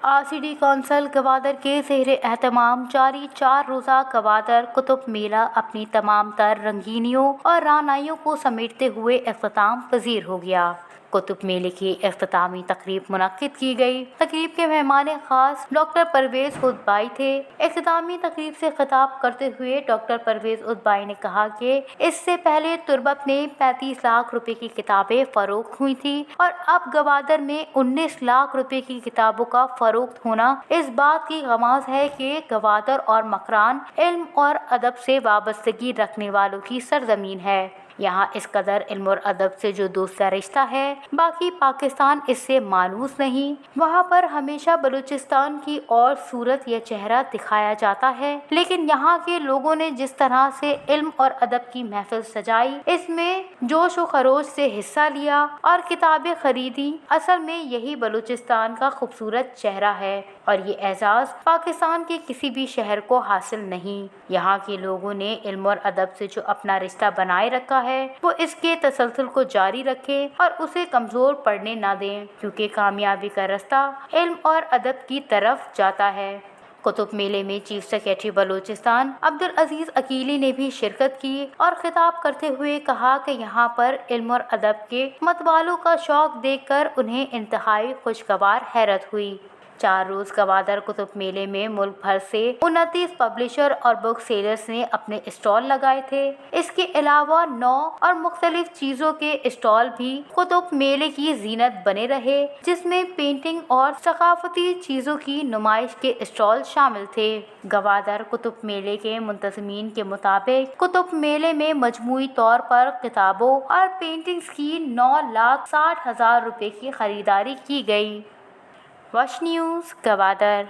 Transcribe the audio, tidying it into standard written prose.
RCD council Gwadar کے زیر اہتمام جاری 4 روزہ گوادر کتب میلہ اپنی تمام تر رنگینیوں اور رعنائیوں کو سمیٹتے ہوئے اختتام پذیر ہو گیا۔ کتب میلے کی اختتامی تقریب منعقد کی گئی۔ تقریب کے مہمان خاص ڈاکٹر پرویز ادبائی تھے۔ اختتامی تقریب سے خطاب کرتے ہوئے ڈاکٹر پرویز ادبائی نے کہا کہ اس سے پہلے تربت میں 35 لاکھ روپے کی کتابیں فروخت ہوئی تھیں اور اب گوادر میں 19 لاکھ روپے کی کتابوں کا فروخت ہونا اس بات کی غماز ہے کہ گوادر اور مکران علم اور ادب سے وابستگی رکھنے والوں کی سرزمین ہے۔ یہاں اس قدر علم اور ادب سے جو دوسرا رشتہ ہے باقی پاکستان اس سے مانوس نہیں۔ وہاں پر ہمیشہ بلوچستان کی اور صورت یا چہرہ دکھایا جاتا ہے، لیکن یہاں کے لوگوں نے جس طرح سے علم اور ادب کی محفل سجائی، اس میں جوش و خروش سے حصہ لیا اور کتابیں خریدی، اصل میں یہی بلوچستان کا خوبصورت چہرہ ہے اور یہ اعزاز پاکستان کے کسی بھی شہر کو حاصل نہیں۔ یہاں کے لوگوں نے علم اور ادب سے جو اپنا رشتہ بنائے رکھا ہے وہ اس کے تسلسل کو جاری رکھے اور اسے کمزور پڑنے نہ دیں، کیونکہ کامیابی کا راستہ علم اور ادب کی طرف جاتا ہے۔ کتب میلے میں چیف سیکرٹری بلوچستان عبدالعزیز عقیلی نے بھی شرکت کی اور خطاب کرتے ہوئے کہا کہ یہاں پر علم اور ادب کے متوالوں کا شوق دیکھ کر انہیں انتہائی خوشگوار حیرت ہوئی۔ 4 روز گوادر کتب میلے میں ملک بھر سے 29 پبلشر اور بک سیلرز نے اپنے اسٹال لگائے تھے۔ اس کے علاوہ 9 اور مختلف چیزوں کے اسٹال بھی کتب میلے کی زینت بنے رہے، جس میں پینٹنگ اور ثقافتی چیزوں کی نمائش کے اسٹال شامل تھے۔ گوادر کتب میلے کے منتظمین کے مطابق کتب میلے میں مجموعی طور پر کتابوں اور پینٹنگز کی 9,60,000 روپے کی خریداری کی گئی۔ Wash news Gwadar.